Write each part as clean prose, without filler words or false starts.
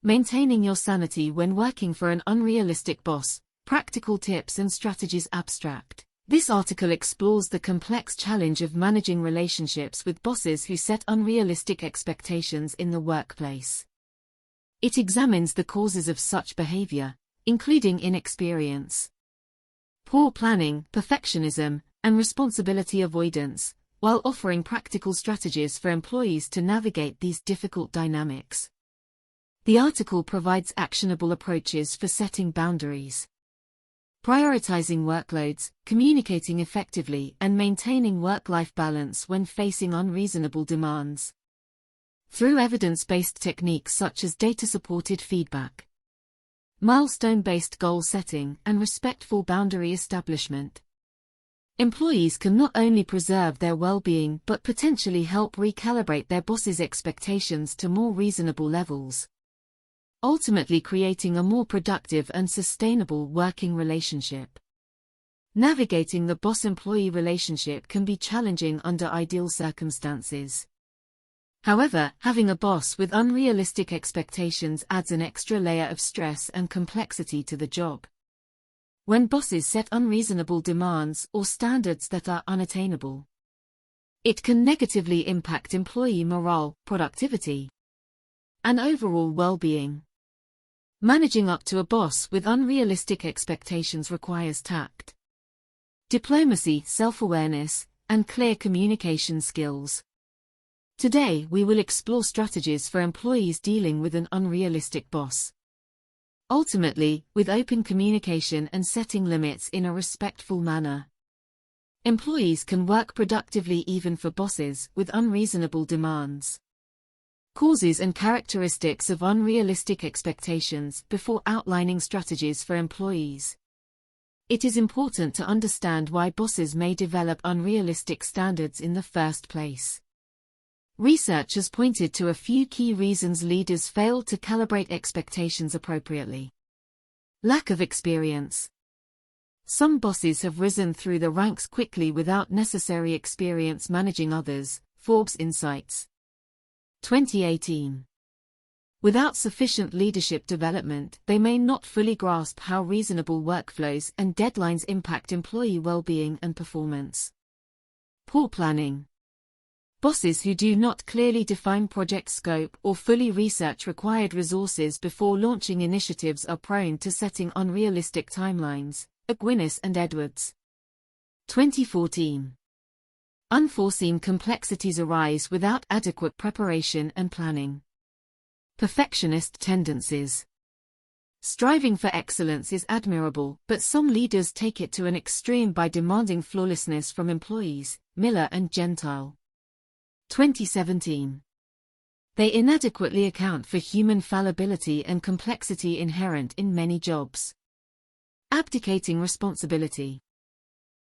Maintaining your sanity when working for an unrealistic boss, practical tips and strategies abstract. This article explores the complex challenge of managing relationships with bosses who set unrealistic expectations in the workplace. It examines the causes of such behavior, including inexperience, poor planning, perfectionism, and responsibility avoidance, while offering practical strategies for employees to navigate these difficult dynamics. The article provides actionable approaches for setting boundaries, prioritizing workloads, communicating effectively, and maintaining work-life balance when facing unreasonable demands, through evidence-based techniques such as data-supported feedback, milestone-based goal setting, and respectful boundary establishment. Employees can not only preserve their well-being but potentially help recalibrate their boss's expectations to more reasonable levels, ultimately creating a more productive and sustainable working relationship. Navigating the boss-employee relationship can be challenging under ideal circumstances. However, having a boss with unrealistic expectations adds an extra layer of stress and complexity to the job. When bosses set unreasonable demands or standards that are unattainable, it can negatively impact employee morale, productivity, and overall well-being. Managing up to a boss with unrealistic expectations requires tact, diplomacy, self-awareness, and clear communication skills. Today we will explore strategies for employees dealing with an unrealistic boss. Ultimately, with open communication and setting limits in a respectful manner, employees can work productively even for bosses with unreasonable demands. Causes and characteristics of unrealistic expectations before outlining strategies for employees. It is important to understand why bosses may develop unrealistic standards in the first place. Research has pointed to a few key reasons leaders fail to calibrate expectations appropriately. Lack of experience. Some bosses have risen through the ranks quickly without necessary experience managing others, Forbes Insights, 2018. Without sufficient leadership development, they may not fully grasp how reasonable workflows and deadlines impact employee well-being and performance. Poor planning. Bosses who do not clearly define project scope or fully research required resources before launching initiatives are prone to setting unrealistic timelines. Aquinas and Edwards, 2014. Unforeseen complexities arise without adequate preparation and planning. Perfectionist tendencies. Striving for excellence is admirable, but some leaders take it to an extreme by demanding flawlessness from employees. Miller and Gentile, 2017. They inadequately account for human fallibility and complexity inherent in many jobs. Abdicating responsibility.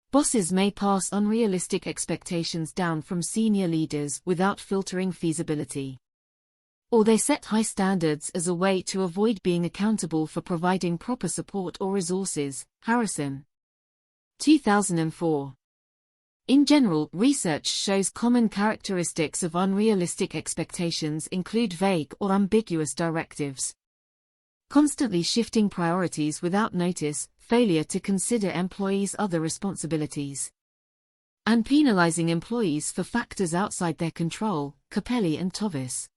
Bosses may pass unrealistic expectations down from senior leaders without filtering feasibility. Or they set high standards as a way to avoid being accountable for providing proper support or resources. Harrison, 2004. In general, research shows common characteristics of unrealistic expectations include vague or ambiguous directives, constantly shifting priorities without notice, failure to consider employees' other responsibilities, and penalizing employees for factors outside their control. Capelli and Tovis,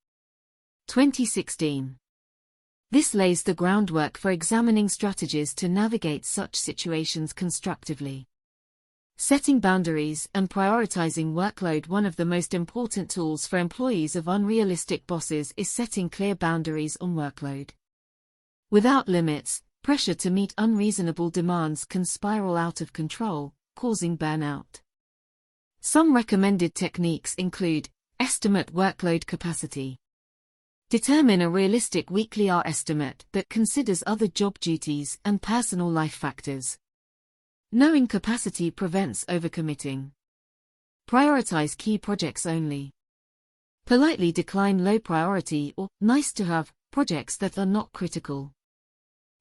2016. This lays the groundwork for examining strategies to navigate such situations constructively. Setting boundaries and prioritizing workload. One of the most important tools for employees of unrealistic bosses is setting clear boundaries on workload. Without limits, pressure to meet unreasonable demands can spiral out of control, causing burnout. Some recommended techniques include: estimate workload capacity. Determine a realistic weekly hour estimate that considers other job duties and personal life factors. Knowing capacity prevents overcommitting. Prioritize key projects only. Politely decline low priority or nice-to-have projects that are not critical.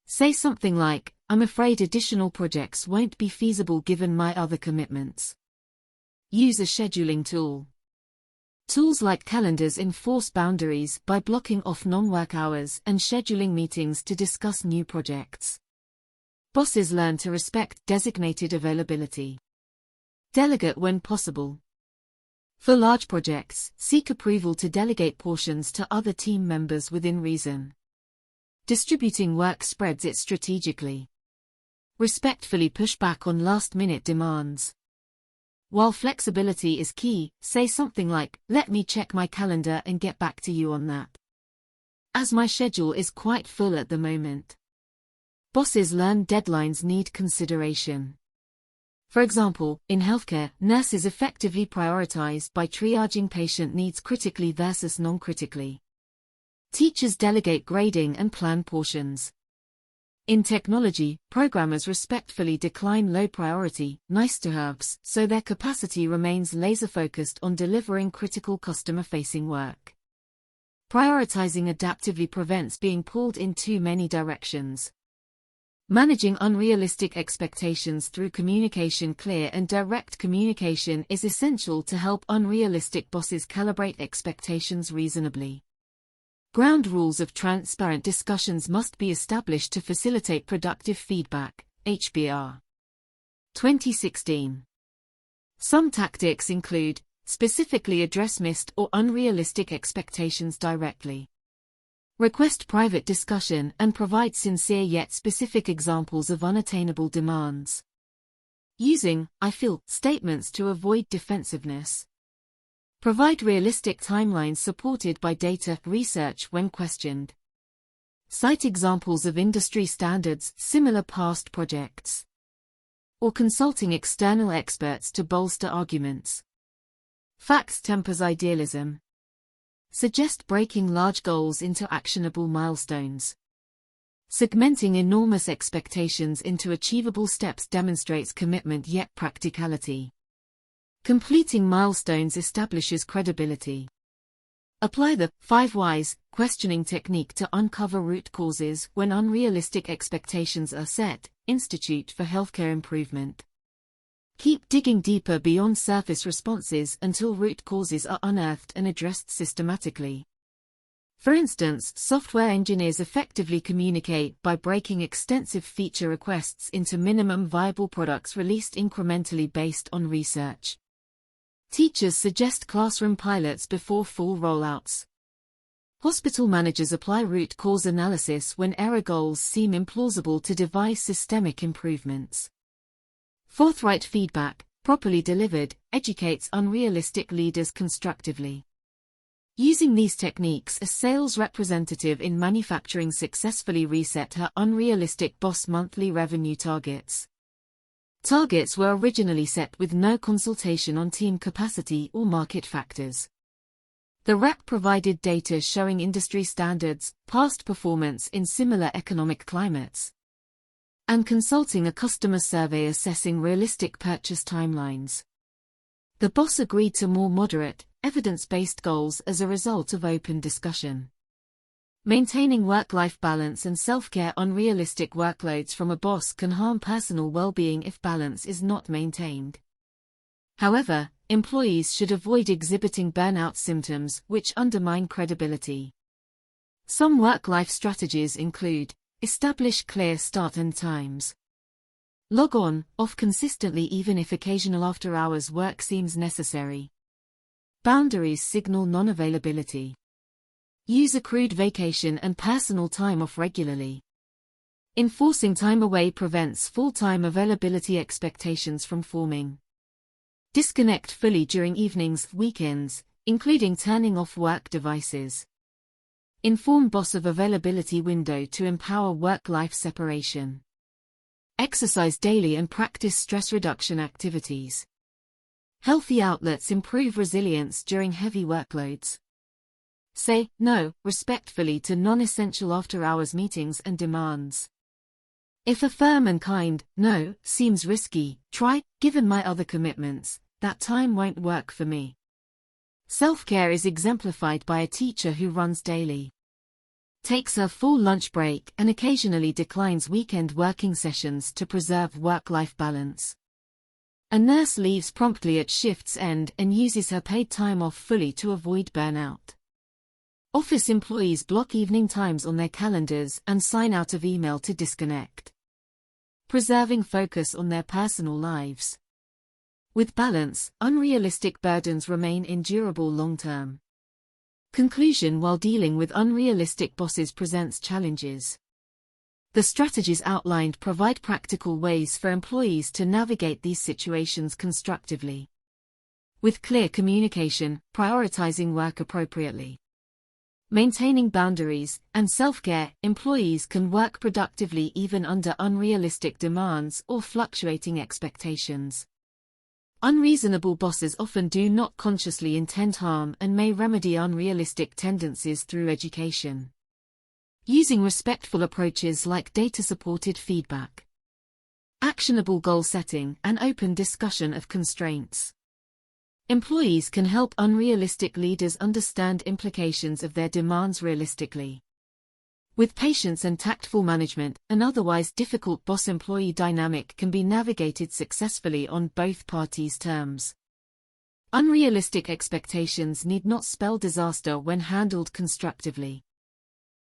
Say something like, "I'm afraid additional projects won't be feasible given my other commitments." Use a scheduling tool. Tools like calendars enforce boundaries by blocking off non-work hours and scheduling meetings to discuss new projects. Bosses learn to respect designated availability. Delegate when possible. For large projects, seek approval to delegate portions to other team members within reason. Distributing work spreads it strategically. Respectfully push back on last-minute demands. While flexibility is key, say something like, "Let me check my calendar and get back to you on that, as my schedule is quite full at the moment." Bosses learn deadlines need consideration. For example, in healthcare, nurses effectively prioritize by triaging patient needs critically versus non-critically. Teachers delegate grading and plan portions. In technology, programmers respectfully decline low-priority, nice-to-haves, so their capacity remains laser-focused on delivering critical customer-facing work. Prioritizing adaptively prevents being pulled in too many directions. Managing unrealistic expectations through communication. Clear and direct communication is essential to help unrealistic bosses calibrate expectations reasonably. Ground rules of transparent discussions must be established to facilitate productive feedback. HBR 2016. Some tactics include, specifically address missed or unrealistic expectations directly. Request private discussion and provide sincere yet specific examples of unattainable demands. Using "I feel" statements to avoid defensiveness. Provide realistic timelines supported by data research when questioned. Cite examples of industry standards, similar past projects, or consulting external experts to bolster arguments. Facts tempers idealism. Suggest breaking large goals into actionable milestones. Segmenting enormous expectations into achievable steps demonstrates commitment yet practicality. Completing milestones establishes credibility. Apply the 5 whys questioning technique to uncover root causes when unrealistic expectations are set. Institute for Healthcare Improvement. Keep digging deeper beyond surface responses until root causes are unearthed and addressed systematically. For instance, software engineers effectively communicate by breaking extensive feature requests into minimum viable products released incrementally based on research. Teachers suggest classroom pilots before full rollouts. Hospital managers apply root cause analysis when error goals seem implausible to devise systemic improvements. Forthright feedback, properly delivered, educates unrealistic leaders constructively. Using these techniques, a sales representative in manufacturing successfully reset her unrealistic boss monthly revenue targets. Targets were originally set with no consultation on team capacity or market factors. The rep provided data showing industry standards, past performance in similar economic climates, and consulting a customer survey assessing realistic purchase timelines. The boss agreed to more moderate, evidence-based goals as a result of open discussion. Maintaining work-life balance and self-care. Unrealistic workloads from a boss can harm personal well-being if balance is not maintained. However, employees should avoid exhibiting burnout symptoms which undermine credibility. Some work-life strategies include: establish clear start and times. Log on, off consistently even if occasional after-hours work seems necessary. Boundaries signal non-availability. Use accrued vacation and personal time off regularly. Enforcing time away prevents full-time availability expectations from forming. Disconnect fully during evenings, weekends, including turning off work devices. Inform boss of availability window to empower work-life separation. Exercise daily and practice stress reduction activities. Healthy outlets improve resilience during heavy workloads. Say no respectfully to non-essential after-hours meetings and demands. If a firm and kind no seems risky, try, given my other commitments, that time won't work for me. Self-care is exemplified by a teacher who runs daily, takes her full lunch break and occasionally declines weekend working sessions to preserve work-life balance. A nurse leaves promptly at shift's end and uses her paid time off fully to avoid burnout. Office employees block evening times on their calendars and sign out of email to disconnect, preserving focus on their personal lives. With balance, unrealistic burdens remain endurable long-term. Conclusion: while dealing with unrealistic bosses presents challenges, the strategies outlined provide practical ways for employees to navigate these situations constructively. With clear communication, prioritizing work appropriately, maintaining boundaries, and self-care, employees can work productively even under unrealistic demands or fluctuating expectations. Unreasonable bosses often do not consciously intend harm and may remedy unrealistic tendencies through education, using respectful approaches like data-supported feedback, actionable goal setting, and open discussion of constraints. Employees can help unrealistic leaders understand implications of their demands realistically. With patience and tactful management, an otherwise difficult boss-employee dynamic can be navigated successfully on both parties' terms. Unrealistic expectations need not spell disaster when handled constructively.